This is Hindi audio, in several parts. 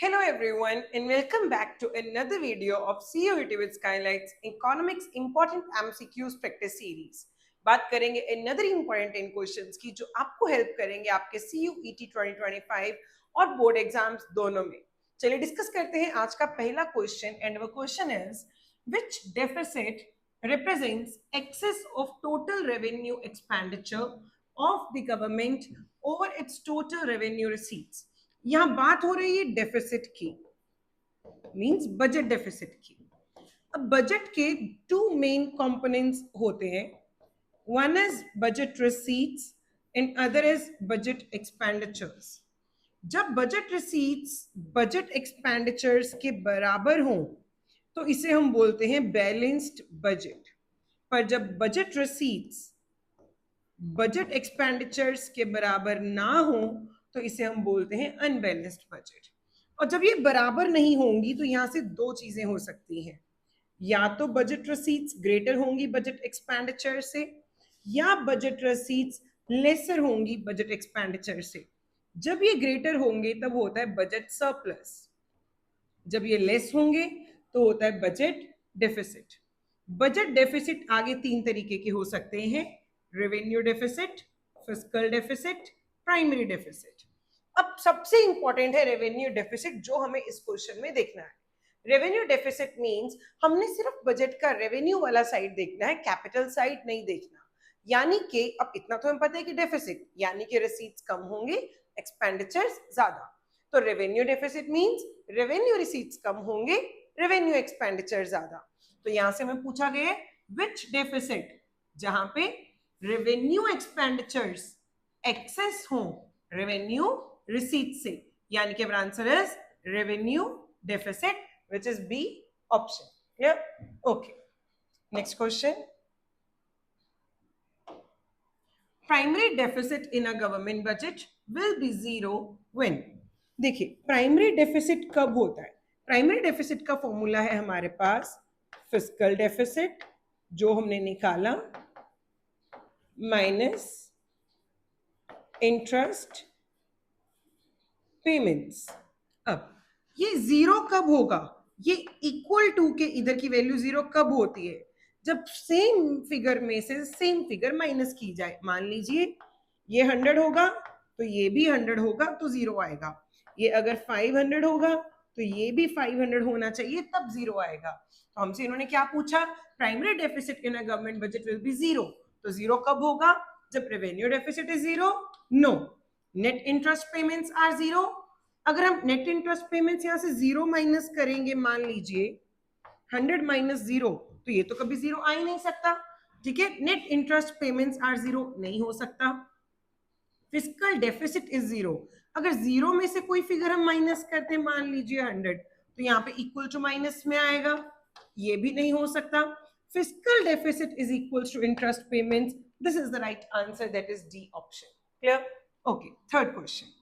Hello everyone and welcome back to another video of CUET with Skylights Economics Important MCQs Practice Series। बात करेंगे another important 10 questions की जो आपको हेल्प करेंगे आपके CUET 2025 और बोर्ड एग्जाम्स दोनों में। चलिए डिस्कस करते हैं आज का पहला क्वेश्चन एंड वो question is which deficit represents excess of total revenue expenditure of the government over its total revenue receipts। यहां बात हो रही है डेफिसिट की, मींस बजट डेफिसिट की। अब बजट के टू मेन कंपोनेंट्स होते हैं, one is budget receipts and other is budget expenditures. जब बजट रिसीट्स बजट एक्सपेंडिचर्स के बराबर हों तो इसे हम बोलते हैं बैलेंस्ड बजट, पर जब बजट रिसीट्स बजट एक्सपेंडिचर्स के बराबर ना हो तो इसे हम बोलते हैं अनबैलेंस्ड बजट। और जब ये बराबर नहीं होंगी तो यहां से दो चीजें हो सकती हैं, या तो बजट रसीट्स ग्रेटर होंगी बजट एक्सपेंडिचर से, या बजट रसीट्स लेसर होंगी बजट एक्सपेंडिचर से। जब ये ग्रेटर होंगे तब होता है बजट सरप्लस, जब ये लेस होंगे तो होता है बजट डेफिसिट। बजट डेफिसिट आगे तीन तरीके के हो सकते हैं, revenue deficit, fiscal deficit, primary deficit. अब सबसे इंपॉर्टेंट है रेवेन्यू डेफिसिट जो हमें इस क्वेश्चन में देखना है। रेवेन्यू डेफिसिट मींस हमने सिर्फ बजट का रेवेन्यू वाला साइड देखना है, कैपिटल साइड नहीं देखना। यानी कि अब इतना तो हमें पता है कि डेफिसिट यानी कि रिसीट्स कम होंगे, एक्सपेंडिचर्स ज्यादा। तो revenue deficit means revenue receipts कम होंगे, रेवेन्यू एक्सपेंडिचर ज्यादा। तो यहां से हमें पूछा गया विच डेफिसिट, जहां पे रेवेन्यू एक्सपेंडिचर्स एक्सेस हो रेवेन्यू रिसीट से, यानी कि answer is revenue deficit which is B option. Yeah, okay. Next question. Primary deficit in a government budget will be zero when? देखिए प्राइमरी डेफिसिट कब होता है? प्राइमरी डेफिसिट का फॉर्मूला है हमारे पास फिस्कल डेफिसिट जो हमने निकाला माइनस इंटरेस्ट पेमेंट्स। अब ये जीरो कब होगा? ये इक्वल टू के इधर की वैल्यू जीरो कब होती है? जब सेम फिगर में से सेम फिगर माइनस की जाए। मान लीजिए ये 100 होगा तो ये भी 100 होगा तो जीरो आएगा। ये अगर 500 होगा तो ये भी 500 होना चाहिए तब जीरो आएगा। तो हमसे इन्होंने क्या पूछा? Primary deficit in a government budget will be zero. तो जीरो कब होगा? जब revenue deficit is zero, no net interest payments are zero. अगर हम नेट इंटरेस्ट पेमेंट्स यहां से जीरो माइनस करेंगे, मान लीजिए 100 माइनस जीरो, तो ये तो कभी जीरो आ ही नहीं सकता। ठीक है, net interest payments are zero नहीं हो सकता। Fiscal deficit is zero. अगर जीरो में से कोई फिगर हम माइनस करते हैं, मान लीजिए 100, तो यहाँ पे इक्वल टू माइनस में आएगा, ये भी नहीं हो सकता। Fiscal deficit is equal to interest payments. This is the right answer, that is D option. Clear? Okay, third question.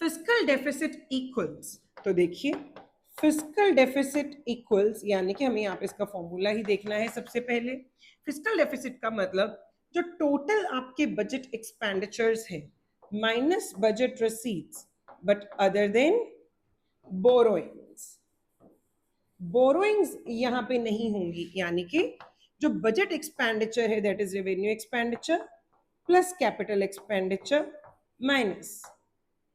Fiscal deficit equals, तो देखिए फिस्कल डेफिसिट इक्वल्स यानी कि हमें यहाँ पे इसका फॉर्मूला ही देखना है सबसे पहले। फिस्कल डेफिसिट का मतलब जो टोटल आपके बजट एक्सपेंडिचर्स है minus budget receipts but other than borrowings. Borrowings यहाँ पे नहीं होंगी, यानी कि जो बजट एक्सपेंडिचर है that is revenue expenditure plus capital expenditure minus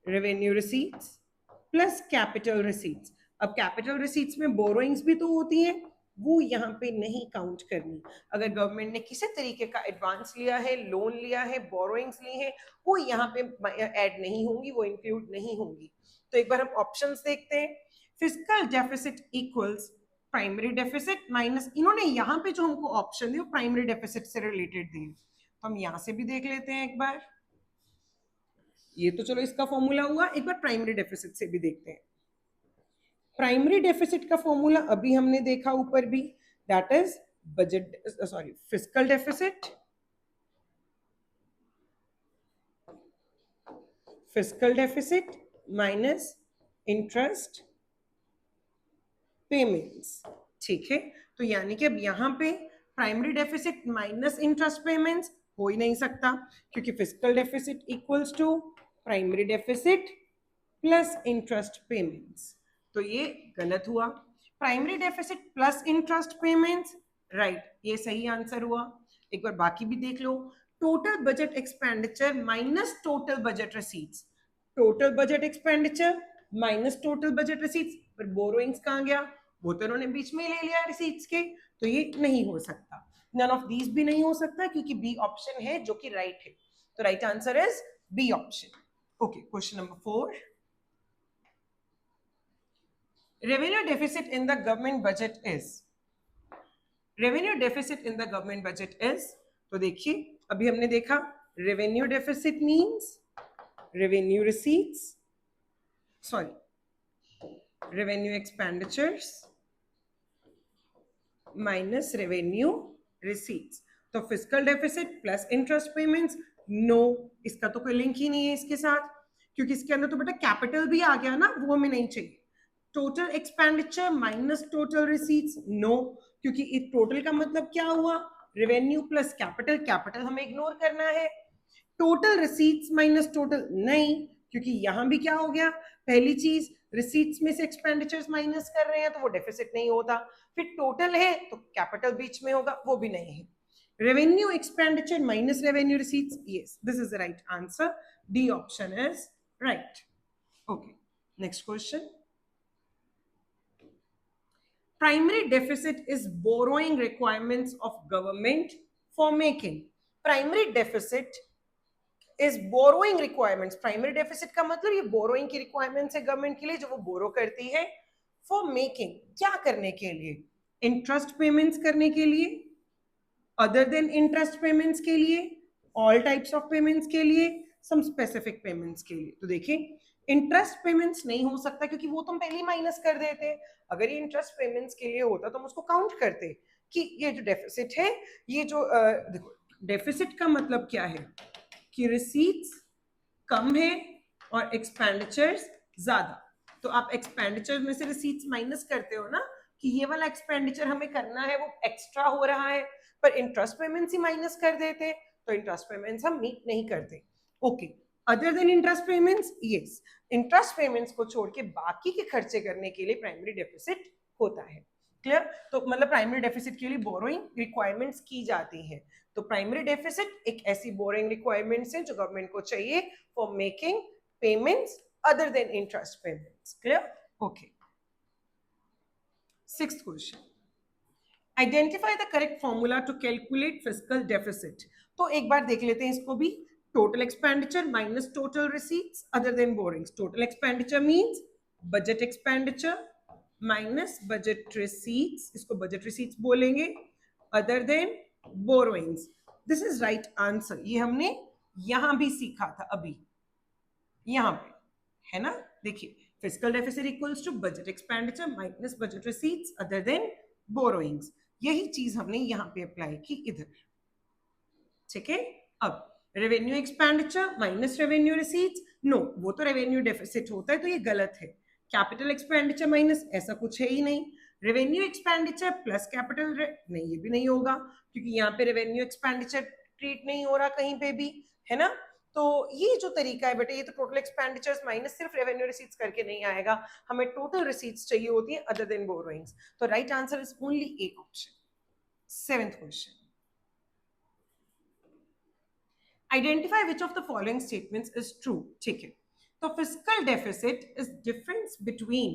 revenue receipts plus capital receipts. अब कैपिटल रिसीट्स में बोरोइंग्स भी तो होती हैं, वो यहाँ पे नहीं काउंट करनी। अगर गवर्नमेंट ने किसी तरीके का एडवांस लिया है, लोन लिया है, बोरोइंग्स ली है, वो यहाँ पे ऐड नहीं होंगी, वो इंक्लूड नहीं होंगी। तो एक बार हम ऑप्शंस देखते हैं। Fiscal deficit equals primary deficit minus, इन्होंने यहाँ पे जो हमको ऑप्शन दिए वो प्राइमरी डेफिसिट से रिलेटेड दिए, तो हम यहाँ से भी देख लेते हैं एक बार। ये तो चलो इसका फॉर्मूला हुआ, एक बार प्राइमरी डेफिसिट से भी देखते हैं। प्राइमरी डेफिसिट का फॉर्मूला अभी हमने देखा ऊपर भी, that is budget sorry fiscal deficit, fiscal deficit minus interest payments. ठीक है, तो यानी कि अब यहाँ पे primary deficit minus interest payments हो ही नहीं सकता, क्योंकि fiscal deficit equals to primary deficit plus interest payments, तो ये गलत हुआ। Primary deficit plus interest payments, right, ये सही आंसर हुआ। एक बार बाकी भी देख लो। Total budget expenditure minus total budget receipts, total budget expenditure minus total budget receipts, पर बोरोइंग्स कहाँ गया? वो तो उन्होंने बीच में ले लिया रिसीट्स के, तो ये नहीं हो सकता। नन ऑफ दीज भी नहीं हो सकता क्योंकि बी ऑप्शन है जो कि राइट है, तो right answer is B option. Okay, question number 4, revenue deficit in the government budget is, revenue deficit in the government budget is, तो देखिए अभी हमने देखा revenue deficit means revenue receipts, sorry, revenue expenditures minus revenue receipts, तो physical deficit plus interest payments, no, इसका तो कोई लिंक ही नहीं है इसके साथ, क्योंकि इसके अंदर तो बेटा कैपिटल भी आ गया ना, वो हमें नहीं चाहिए। Total expenditure minus total receipts, no, क्योंकि इस टोटल का मतलब क्या हुआ? रेवेन्यू प्लस कैपिटल, कैपिटल हमें इग्नोर करना है। टोटल रिसीट्स माइनस टोटल, नहीं, क्योंकि यहां भी क्या हो गया? पहली चीज, रिसीट्स में से एक्सपेंडिचर्स माइनस कर रहे हैं तो वो डेफिसिट नहीं होता, फिर टोटल है तो कैपिटल बीच में होगा, वो भी नहीं है। Revenue expenditure minus revenue receipts, yes, this is the right answer, D option is right. Okay, next question, primary deficit is borrowing requirements of government for making, primary deficit is borrowing requirements, primary deficit का मतलब ये borrowing की requirements है गवर्नमेंट के लिए, जो वो borrow करती है for making, क्या करने के लिए? interest payments करने के लिए, other than interest payments के लिए, all types of payments के लिए, some specific payments के लिए। तो देखिए इंटरेस्ट पेमेंट्स नहीं हो सकता क्योंकि वो तुम पहले ही माइनस कर देते, अगर ये इंटरेस्ट पेमेंट्स के लिए होता तो हम उसको काउंट करते कि ये जो डेफिसिट है, ये जो देखो डेफिसिट का मतलब क्या है कि रिसीट्स कम है और एक्सपेंडिचर्स ज्यादा, तो आप एक्सपेंडिचर में से रिसीट्स माइनस करते हो ना कि ये वाला एक्सपेंडिचर हमें करना है वो एक्स्ट्रा हो रहा है, पर इंटरेस्ट पेमेंट्स ही माइनस कर देते तो इंटरेस्ट पेमेंट्स हम मीट नहीं करते। Okay, other than interest payments, yes, interest payments को छोड़ के बाकी के खर्चे करने के लिए प्राइमरी डेफिसिट होता है। क्लियर? तो मतलब प्राइमरी डेफिसिट के लिए बोरोइंग रिक्वायरमेंट्स की जाती है, तो प्राइमरी डेफिसिट एक ऐसी बोरोइंग रिक्वायरमेंट्स है जो गवर्नमेंट को चाहिए for making payments other than interest payments. Clear? Okay, sixth question, identify the correct formula to calculate fiscal deficit, तो एक बार देख लेते हैं इसको भी। Total expenditure minus total receipts other than borrowings, total expenditure means budget expenditure minus budget receipts, इसको बजट रिसीट्स बोलेंगे, other than borrowings, this is right answer. ये हमने यहां भी सीखा था अभी, यहां पे है ना, देखिए physical deficit equals to budget expenditure minus budget receipts other than borrowings, यही चीज हमने यहां पे अप्लाई की इधर। ठीक है, अब revenue expenditure minus revenue receipts, no, वो तो रेवेन्यू डेफिसिट होता है तो ये गलत है। कैपिटल एक्सपेंडिचर माइनस, ऐसा कुछ है ही नहीं। रेवेन्यू एक्सपेंडिचर प्लस कैपिटल, नहीं, ये भी नहीं होगा क्योंकि यहाँ पे रेवेन्यू एक्सपेंडिचर ट्रीट नहीं हो रहा कहीं पे भी, है ना। तो ये जो तरीका है बेटा, ये तो टोटल एक्सपेंडिचर्स माइनस सिर्फ रेवेन्यू रिसीट्स करके नहीं आएगा, हमें टोटल रिसीट्स चाहिए होती है अदर देन बोरोइंग्स, तो right answer is only A option. Seventh question, identify which of the following statements is true. ठीक है, तो fiscal deficit is difference between,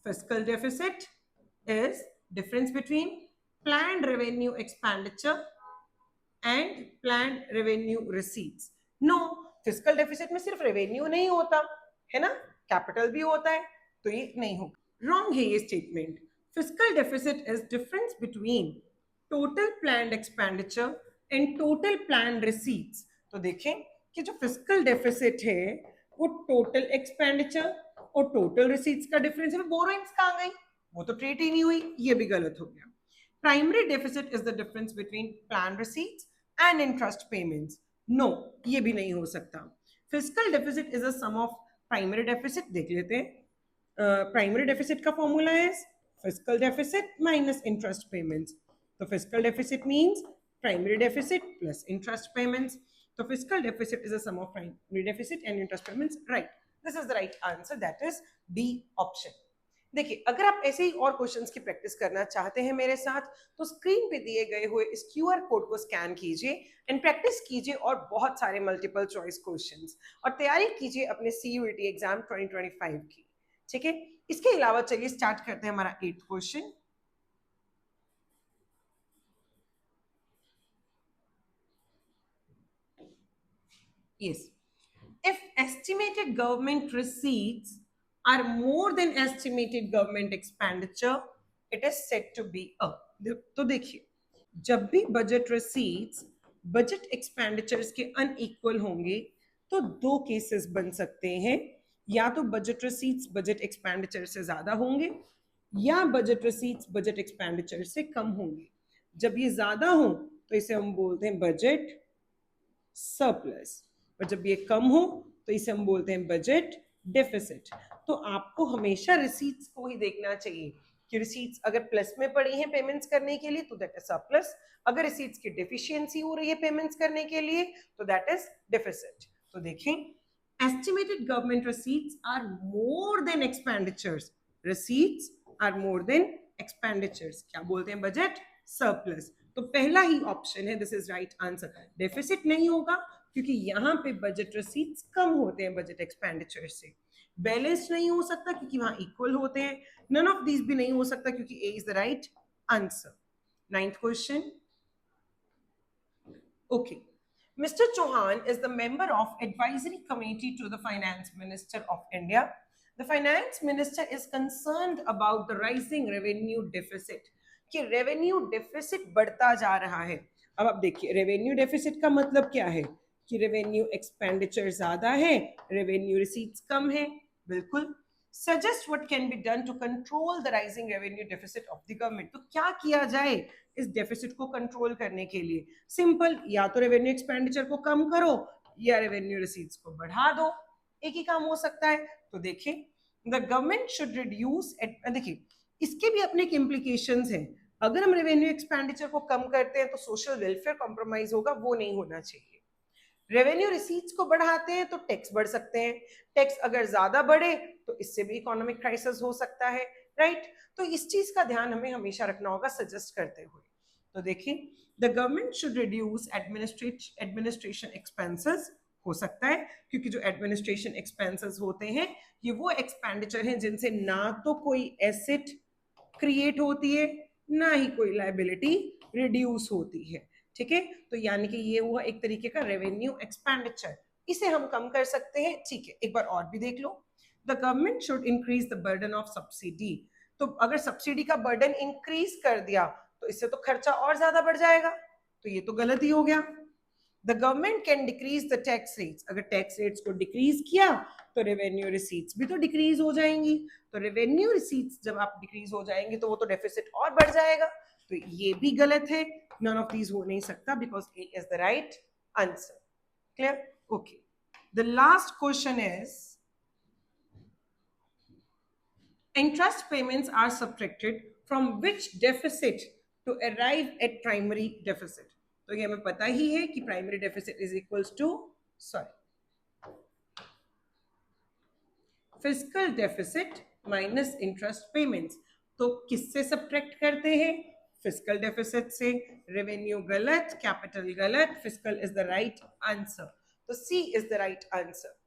fiscal deficit is difference between planned revenue expenditure and planned revenue receipts. No, fiscal deficit में सिर्फ रेवेन्यू नहीं होता है ना, कैपिटल भी होता है, तो ये नहीं होगा, रॉन्ग है ये statement. Fiscal deficit is difference between total planned expenditure and total planned receipts. तो देखें कि जो फिस्कल डेफिसिट है वो टोटल एक्सपेंडिचर और टोटल रिसीट्स का डिफरेंस है, बोरोइंग्स कहाँ गई, वो तो ट्रीट ही नहीं हुई, ये भी गलत हो गया। Primary deficit is the difference between planned receipts and interest payments. No, ये भी नहीं हो सकता। Fiscal deficit is a sum of primary deficit, देख लेते हैं। Primary deficit का formula है fiscal deficit minus interest payments. तो fiscal deficit means primary deficit plus interest payments. तो physical deficit is a sum of primary deficit and interest payments, right, this is the right answer, that is D option. देखिए अगर आप ऐसे ही और क्वेश्चंस की प्रैक्टिस करना चाहते हैं मेरे साथ, तो स्क्रीन पे दिए गए हुए इस क्यूआर कोड को स्कैन कीजिए एंड प्रैक्टिस कीजिए और बहुत सारे मल्टीपल चॉइस क्वेश्चंस, और तैयारी कीजिए अपने सीयूईटी एग्जाम 2025 की। ठीक है, इसके अलावा चलिए स्टार्ट करते हैं हमारा 8th question. Yes. If estimated government receipts are more than estimated government expenditure, it is said to be a। तो देखिए, जब भी बजट रिसीट्स बजट एक्सपेंडिचर्स के अनइक्वल होंगे तो दो केसेस बन सकते हैं, या तो बजट रिसीट्स बजट एक्सपेंडिचर से ज्यादा होंगे या बजट रिसीट्स बजट एक्सपेंडिचर से कम होंगे। जब ये ज्यादा हो तो इसे हम बोलते हैं बजट सरप्लस, और जब ये कम हो तो इसे हम बोलते हैं बजट डेफिसिट। तो आपको हमेशा रिसीट्स को ही देखना चाहिए कि रिसीट्स अगर प्लस में पड़ी हैं पेमेंट्स करने के लिए तो दैट इज सरप्लस, अगर रिसीट्स की डेफिशिएंसी हो रही है पेमेंट्स करने के लिए तो दैट इज डेफिसिट। तो देखें, estimated government receipts are more than expenditures, receipts are more than expenditures, क्या बोलते हैं बजट सरप्लस। तो पहला ही ऑप्शन है, this is right answer. Deficit नहीं होगा क्योंकि यहाँ पे बजट रिसीट्स कम होते हैं बजट एक्सपेंडिचर से। बैलेंस नहीं हो सकता क्योंकि वहां इक्वल होते हैं। नन ऑफ दीज भी नहीं हो सकता क्योंकि A is the right answer. 9th question. Okay. Mr. Chauhan is the member of advisory committee to the finance minister of India. The finance minister is concerned about the rising revenue deficit, कि रेवेन्यू डेफिसिट बढ़ता जा रहा है। अब आप देखिए रेवेन्यू डेफिसिट का मतलब क्या है, कि रेवेन्यू एक्सपेंडिचर ज्यादा है, रेवेन्यू रिसीट्स कम है। बिल्कुल। Suggest what can be done to control the rising revenue deficit of the government, तो क्या किया जाए इस डेफिसिट को कंट्रोल करने के लिए। सिंपल, या तो रेवेन्यू एक्सपेंडिचर को कम करो या रेवेन्यू रिसीट्स को बढ़ा दो, एक ही काम हो सकता है। तो देखिए, द गवर्नमेंट शुड रिड्यूस, देखिए इसके भी अपने इम्प्लीकेशंस हैं। अगर हम रेवेन्यू एक्सपेंडिचर को कम करते हैं तो सोशल वेलफेयर कॉम्प्रोमाइज होगा, वो नहीं होना चाहिए। रेवेन्यू रिसीट्स को बढ़ाते हैं तो टैक्स बढ़ सकते हैं, टैक्स अगर ज्यादा बढ़े तो इससे भी इकोनॉमिक क्राइसिस हो सकता है, राइट। तो इस चीज का ध्यान हमें हमेशा रखना होगा सजेस्ट करते हुए। तो देखिए, the government should reduce administration expenses, हो सकता है क्योंकि जो एडमिनिस्ट्रेशन एक्सपेंसेस होते हैं ये वो एक्सपेंडिचर हैं जिनसे ना तो कोई एसेट क्रिएट होती है ना ही कोई लायबिलिटी रिड्यूस होती है। ठीक है, तो यानी कि ये हुआ एक तरीके का रेवेन्यू एक्सपेंडिचर, इसे हम कम कर सकते हैं। ठीक है, एक बार और भी देख लो, the government should increase the burden of subsidy. तो अगर सब्सिडी का बर्डन इंक्रीज कर दिया तो इससे तो खर्चा और ज्यादा बढ़ जाएगा, तो ये तो गलत ही हो गया। The government can decrease the tax rates, अगर टैक्स रेट्स को डिक्रीज किया तो रेवेन्यू रिसीट्स भी तो डिक्रीज हो जाएंगी, तो रेवेन्यू रिसीट्स जब आप डिक्रीज हो जाएंगे तो वो तो डेफिसिट और बढ़ जाएगा, तो ये भी गलत है। नन ऑफ दीज हो नहीं सकता because A is the right answer. Clear? Okay, the last question is interest payments are subtracted from which deficit to arrive at primary deficit। तो ये हमें पता ही है कि primary deficit is equals to fiscal deficit minus interest payments. तो किससे सब्ट्रैक्ट करते हैं? फिजिकल डेफिसिट से। रेवेन्यू गलत, कैपिटल गलत, fiscal is the right answer, तो C is the right answer.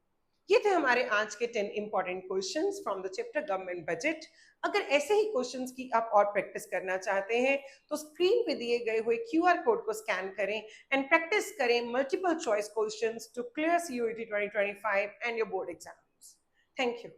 ये थे हमारे आज के 10 important questions from the chapter government budget. अगर ऐसे ही क्वेश्चंस की आप और प्रैक्टिस करना चाहते हैं तो स्क्रीन पे दिए गए हुए क्यूआर कोड को स्कैन करें एंड प्रैक्टिस करें multiple choice questions to clear CUET 2025 and your board exams. Thank you.